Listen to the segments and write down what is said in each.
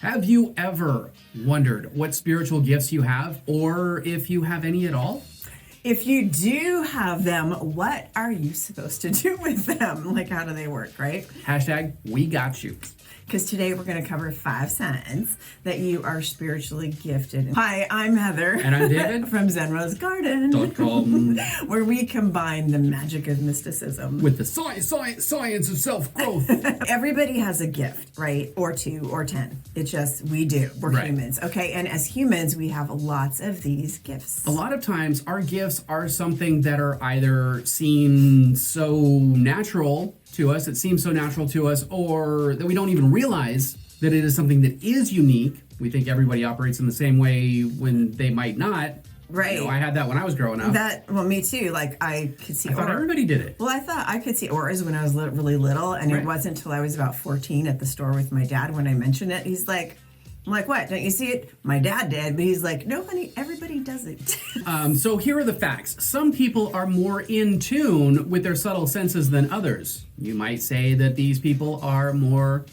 Have you ever wondered what spiritual gifts you have, or if you have any at all? If you do have them, what are you supposed to do with them? Like, how do they work, right? Hashtag we got you. Because today we're going to cover 5 signs that you are spiritually gifted. Hi, I'm Heather. And I'm David. From ZenRoseGarden.com, where we combine the magic of mysticism with the science of self-growth. Everybody has a gift, right? Or 2 or 10. It's just, we do. We're humans, okay? And as humans, we have lots of these gifts. A lot of times, our gifts are something that are either seen so natural to us, it seems so natural to us, or that we don't even realize that it is something that is unique. We think everybody operates in the same way when they might not. Right. You know, I had that when I was growing up. Well, me too. Like, I could see. I thought everybody did it. Well, I thought I could see auras when I was really little, and it wasn't until I was about 14 at the store with my dad when I mentioned it. He's like, I'm like, what? Don't you see it? My dad did, but he's like, no, honey, everybody does it. So here are the facts. Some people are more in tune with their subtle senses than others. You might say that these people are more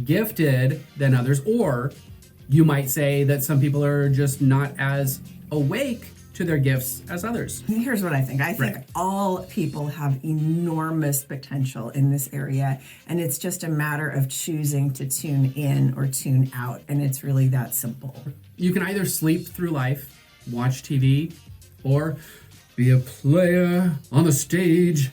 gifted than others, or you might say that some people are just not as awake to their gifts as others. Here's what I think. I think all people have enormous potential in this area, and it's just a matter of choosing to tune in or tune out, and it's really that simple. You can either sleep through life, watch TV, or be a player on the stage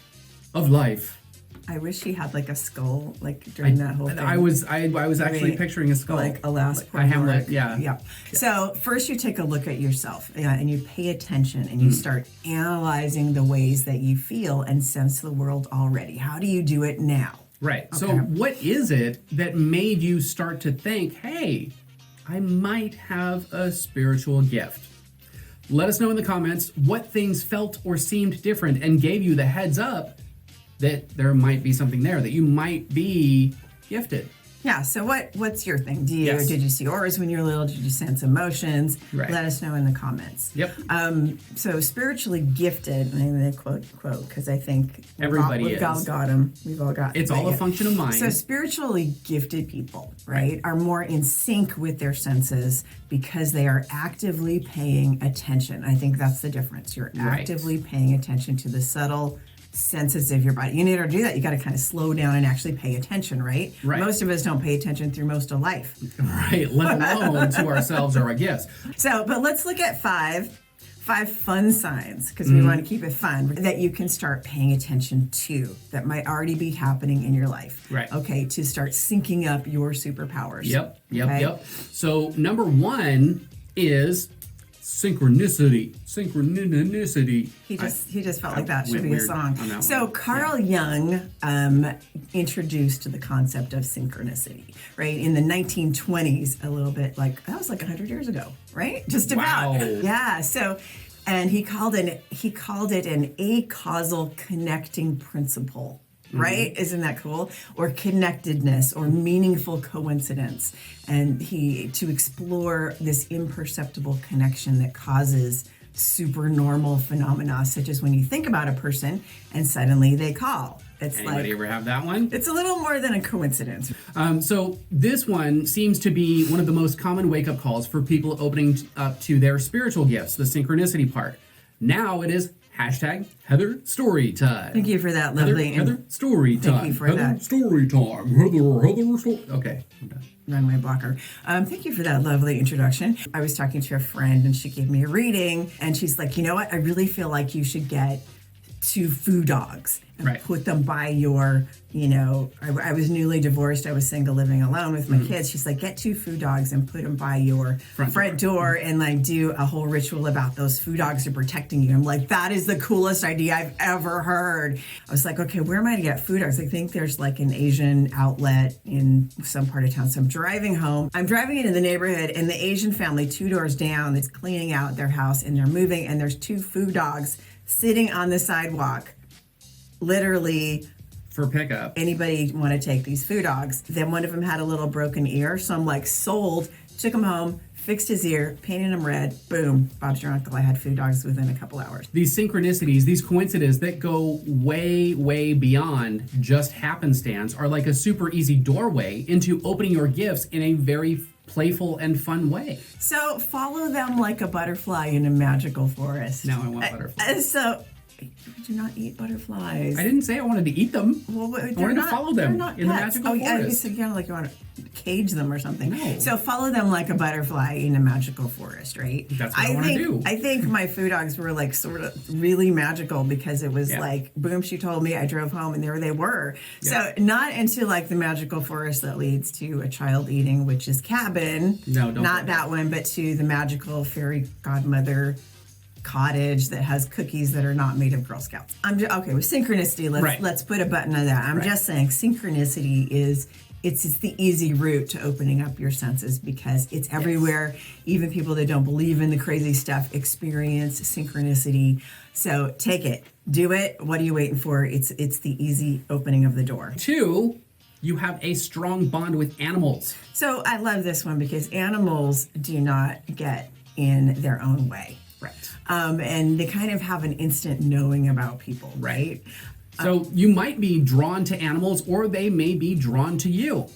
of life. I wish he had like a skull, like during that whole thing. I was actually picturing a skull, like a last a Hamlet. Yeah. So first, you take a look at yourself, and you pay attention, and you start analyzing the ways that you feel and sense the world already. How do you do it now? Right. Okay. So what is it that made you start to think, hey, I might have a spiritual gift? Let us know in the comments what things felt or seemed different and gave you the heads up that there might be something there, that you might be gifted. Yeah, so what's your thing? Yes. Did you see auras when you were little? Did you sense emotions? Right. Let us know in the comments. Yep. So spiritually gifted, and I'm going to quote, because I think we've all got them. We've all got It's all a function of mind. So spiritually gifted people, right, are more in sync with their senses because they are actively paying attention. I think that's the difference. You're actively paying attention to the subtle senses of your body. You need to do that. You got to kind of slow down and actually pay attention, right? Most of us don't pay attention through most of life. Right, let alone to ourselves or our gifts. So, but let's look at five fun signs, because we want to keep it fun, that you can start paying attention to that might already be happening in your life. Right. Okay, to start syncing up your superpowers. Yep. So number 1 is synchronicity. He just felt like that should be a weird song. So Carl Jung introduced the concept of synchronicity, right? In the 1920s, a little bit like, that was like 100 years ago, right? Just about. Wow. Yeah. So, and he called it an acausal connecting principle. Right? Isn't that cool? Or connectedness or meaningful coincidence. And to explore this imperceptible connection that causes supernormal phenomena, such as when you think about a person and suddenly they call. Anybody ever have that one? It's a little more than a coincidence. So this one seems to be one of the most common wake-up calls for people opening up to their spiritual gifts, the synchronicity part. Now it is Hashtag Heather Story Time. Thank you for that lovely... Heather Story Time. Thank you for that. Story Time. Heather Story... Okay, I'm done. Runway blocker. Thank you for that lovely introduction. I was talking to a friend and she gave me a reading and she's like, you know what? I really feel like you should get 2 food dogs and put them by your, I was newly divorced. I was single living alone with my kids. She's like, get 2 food dogs and put them by your front door and like do a whole ritual about those food dogs are protecting you. I'm like, that is the coolest idea I've ever heard. I was like, okay, where am I going to get food dogs? I think there's like an Asian outlet in some part of town. So I'm driving home. I'm driving into the neighborhood and the Asian family 2 doors down is cleaning out their house and they're moving and there's 2 food dogs sitting on the sidewalk, literally for pickup. Anybody want to take these food dogs? Then one of them had a little broken ear, so I'm like, sold. Took him home, fixed his ear, painted him red. Boom, Bob's your uncle. I had food dogs within a couple hours. These synchronicities, these coincidences that go way, way beyond just happenstance are like a super easy doorway into opening your gifts in a very playful and fun way. So follow them like a butterfly in a magical forest. Now I want butterflies. So do not eat butterflies. I didn't say I wanted to eat them. Well, I wanted to follow them in the magical forest. Yeah, so you like you want to cage them or something. No. So follow them like a butterfly in a magical forest, right? That's what I want to do. I think my food dogs were like sort of really magical because it was like, boom, she told me, I drove home and there they were. Yeah. So not into like the magical forest that leads to a child eating, which is cabin. No, don't. Not that one, but to the magical fairy godmother cottage that has cookies that are not made of Girl Scouts. Okay with synchronicity. Let's put a button on that. I'm just saying synchronicity is it's the easy route to opening up your senses because it's everywhere. Even people that don't believe in the crazy stuff experience synchronicity. So take it, do it. What are you waiting for? It's the easy opening of the door. 2, you have a strong bond with animals. So I love this one because animals do not get in their own way. Right. And they kind of have an instant knowing about people, right? So you might be drawn to animals or they may be drawn to you.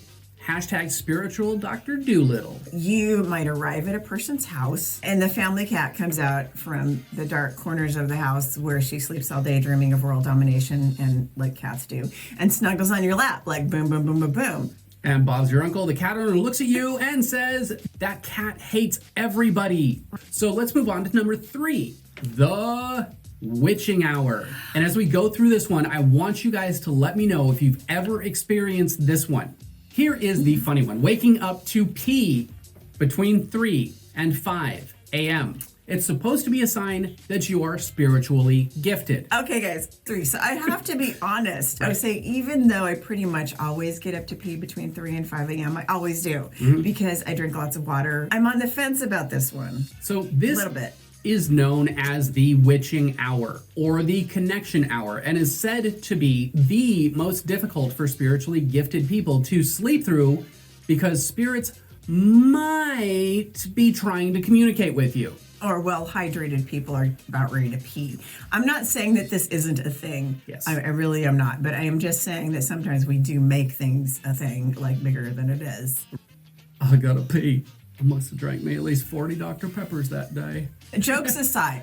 Hashtag spiritual Dr. Doolittle. You might arrive at a person's house and the family cat comes out from the dark corners of the house where she sleeps all day dreaming of world domination and like cats do and snuggles on your lap like boom, boom, boom, boom, boom. And Bob's your uncle. The cat owner looks at you and says, that cat hates everybody. So let's move on to number 3, the witching hour. And as we go through this one, I want you guys to let me know if you've ever experienced this one. Here is the funny one. Waking up to pee between 3 and 5 a.m. It's supposed to be a sign that you are spiritually gifted. Okay, guys, 3. So I have to be honest. I would say even though I pretty much always get up to pee between 3 and 5 a.m., I always do because I drink lots of water. I'm on the fence about this one. So this a little bit is known as the witching hour or the connection hour and is said to be the most difficult for spiritually gifted people to sleep through because spirits might be trying to communicate with you. Or well-hydrated people are about ready to pee. I'm not saying that this isn't a thing. Yes. I really am not. But I am just saying that sometimes we do make things a thing, like bigger than it is. I gotta pee. I must have drank me at least 40 Dr. Peppers that day. Jokes aside,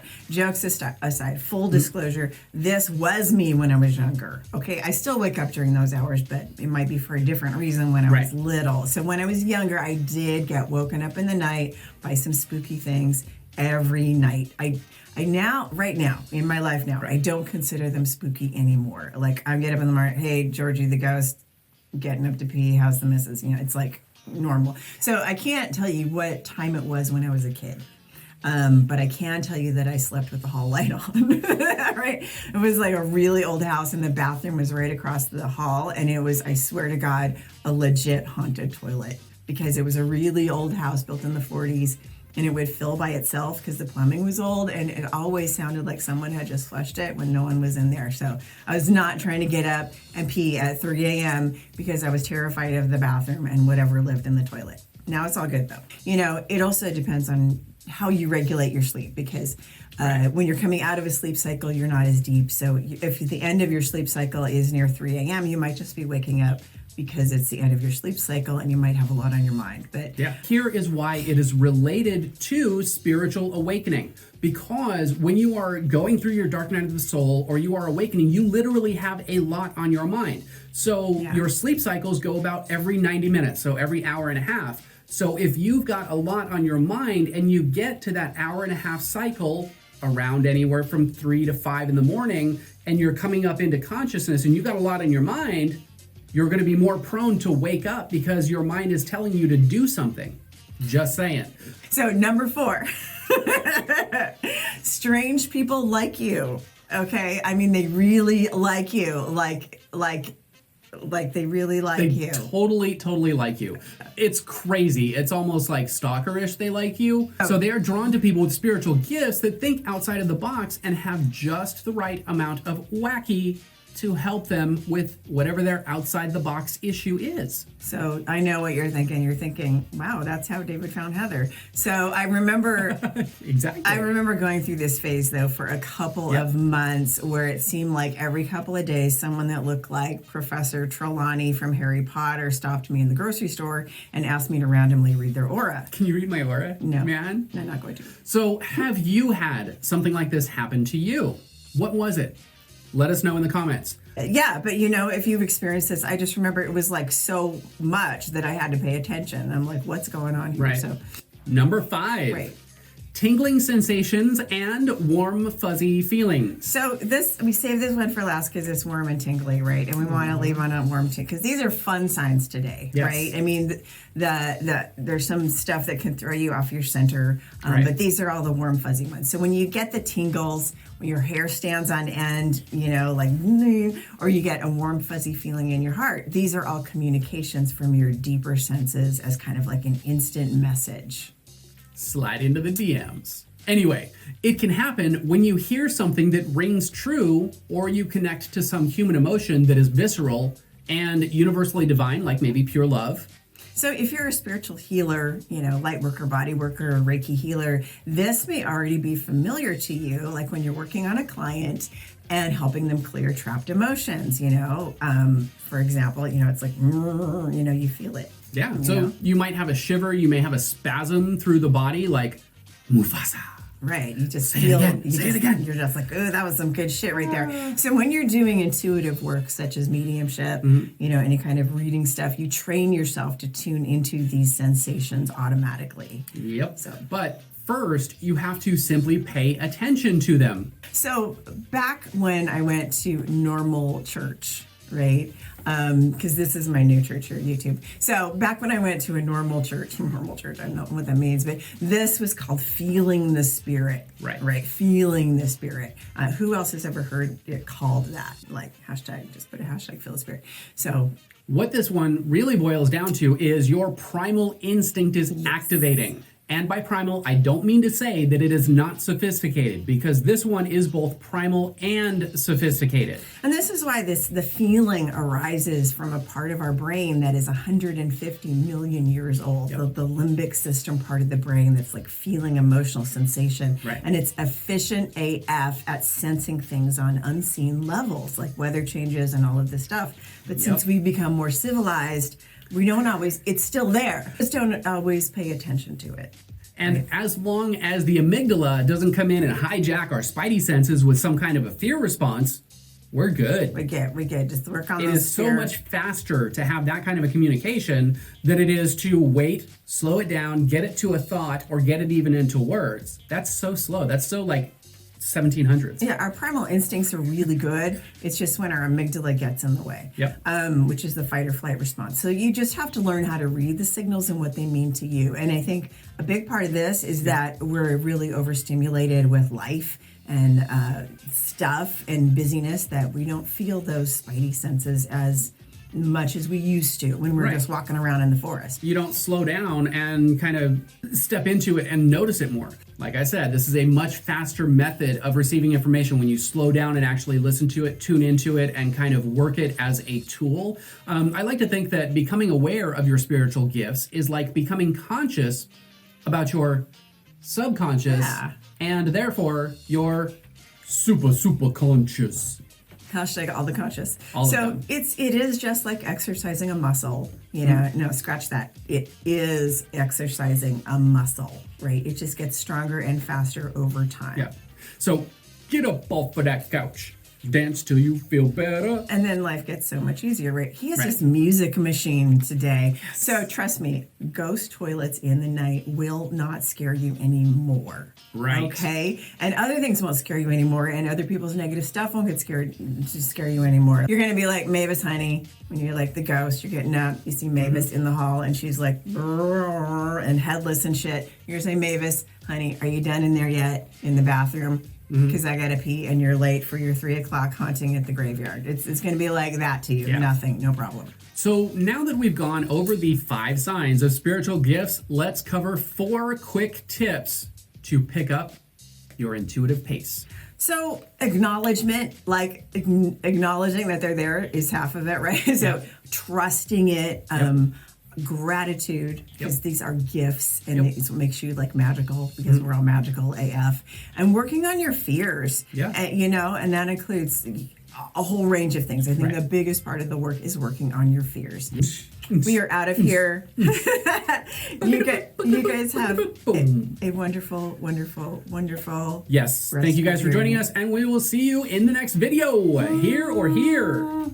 full disclosure, this was me when I was younger. Okay, I still wake up during those hours, but it might be for a different reason when I was little. So when I was younger, I did get woken up in the night by some spooky things every night. I now, right now, in my life now, I don't consider them spooky anymore. Like, I get up in the morning, hey, Georgie the ghost, getting up to pee, how's the missus? You know, it's like normal. So I can't tell you what time it was when I was a kid. But I can tell you that I slept with the hall light on, right? It was like a really old house and the bathroom was right across the hall. And it was, I swear to God, a legit haunted toilet because it was a really old house built in the 40s and it would fill by itself because the plumbing was old and it always sounded like someone had just flushed it when no one was in there. So I was not trying to get up and pee at 3 a.m. because I was terrified of the bathroom and whatever lived in the toilet. Now it's all good though. You know, it also depends on how you regulate your sleep because when you're coming out of a sleep cycle, you're not as deep. So if the end of your sleep cycle is near 3 a.m., you might just be waking up because it's the end of your sleep cycle and you might have a lot on your mind. But yeah, here is why it is related to spiritual awakening. Because when you are going through your dark night of the soul or you are awakening, you literally have a lot on your mind. So your sleep cycles go about every 90 minutes, so every hour and a half. So if you've got a lot on your mind and you get to that hour and a half cycle around anywhere from 3 to 5 in the morning and you're coming up into consciousness and you've got a lot on your mind, you're going to be more prone to wake up because your mind is telling you to do something. Just saying. So number 4, strange people like you. Okay. I mean, they really like you. Like they really like you. Totally like you. It's crazy. It's almost like stalkerish they like you. Oh. So they are drawn to people with spiritual gifts that think outside of the box and have just the right amount of wacky to help them with whatever their outside the box issue is. So I know what you're thinking. You're thinking, wow, that's how David found Heather. So I remember Exactly. I remember going through this phase though for a couple of months where it seemed like every couple of days someone that looked like Professor Trelawney from Harry Potter stopped me in the grocery store and asked me to randomly read their aura. Can you read my aura? No. Man? I'm not going to. So have you had something like this happen to you? What was it? Let us know in the comments. Yeah, but if you've experienced this, I just remember it was like so much that I had to pay attention. I'm like, what's going on here? Right. So, Number 5. right. Tingling sensations and warm, fuzzy feelings. So we saved this one for last because it's warm and tingly, right? And we want to leave on a warm tingly because these are fun signs today, Yes. right? I mean, there's some stuff that can throw you off your center, Right. but these are all the warm, fuzzy ones. So when you get the tingles, when your hair stands on end, like, or you get a warm, fuzzy feeling in your heart, these are all communications from your deeper senses as kind of like an instant message. Slide into the DMs. Anyway, it can happen when you hear something that rings true or you connect to some human emotion that is visceral and universally divine, like maybe pure love. So if you're a spiritual healer, light worker, body worker, or Reiki healer, this may already be familiar to you, like when you're working on a client and helping them clear trapped emotions, for example, it's like, you feel it. Yeah, so you might have a shiver, you may have a spasm through the body, like Mufasa. Right, you just Say feel it again. Say it again. You're just like, oh, that was some good shit right there. So when you're doing intuitive work such as mediumship, any kind of reading stuff, you train yourself to tune into these sensations automatically. Yep. But first, you have to simply pay attention to them. So back when I went to normal church, right? Because this is my new church here, YouTube. So back when I went to a normal church, I don't know what that means, but this was called feeling the spirit. Right. Feeling the spirit. Who else has ever heard it called that? Like just put a hashtag feel the spirit. So what this one really boils down to is your primal instinct is activating. And by primal, I don't mean to say that it is not sophisticated, because this one is both primal and sophisticated. And this is why the feeling arises from a part of our brain that is 150 million years old, the limbic system part of the brain that's like feeling emotional sensation. Right. And it's efficient AF at sensing things on unseen levels, like weather changes and all of this stuff. But since we become more civilized, we don't always, it's still there. Just don't always pay attention to it. And as long as the amygdala doesn't come in and hijack our spidey senses with some kind of a fear response, we're good. We get. Just work on It those is so much faster to have that kind of a communication than it is to wait, slow it down, get it to a thought, or get it even into words. That's so slow. That's so like 1700s. Yeah, our primal instincts are really good. It's just when our amygdala gets in the way, which is the fight or flight response. So you just have to learn how to read the signals and what they mean to you. And I think a big part of this is that we're really overstimulated with life and stuff and busyness that we don't feel those spidey senses as much as we used to when we're just walking around in the forest. You don't slow down and kind of step into it and notice it more. Like I said, this is a much faster method of receiving information when you slow down and actually listen to it, tune into it, and kind of work it as a tool. I like to think that becoming aware of your spiritual gifts is like becoming conscious about your subconscious and therefore your super conscious. Hashtag all the conscious. So it is just like exercising a muscle. No, scratch that. It is exercising a muscle, right? It just gets stronger and faster over time. Yeah. So get up off of that couch. Dance till you feel better. And then life gets so much easier, right? He has this music machine today. Yes. So trust me, ghost toilets in the night will not scare you anymore. Right. Okay? And other things won't scare you anymore, and other people's negative stuff won't scare you anymore. You're going to be like Mavis, honey, when you're like the ghost, you're getting up, you see Mavis in the hall, and she's like, and headless and shit. You're saying, Mavis, honey, are you done in there yet in the bathroom? Because I gotta pee and you're late for your 3 o'clock haunting at the graveyard. It's gonna be like that to you. Nothing, no problem. So now that we've gone over the 5 signs of spiritual gifts, let's cover 4 quick tips to pick up your intuitive pace. So acknowledgement, like acknowledging that they're there is half of it, right? So trusting it, gratitude, because these are gifts, and it's what makes you like magical, because we're all magical AF. And working on your fears, and that includes a whole range of things. I think the biggest part of the work is working on your fears. We are out of here. You guys have a wonderful, wonderful, wonderful. Yes. Thank you guys for joining us, and we will see you in the next video, here or here.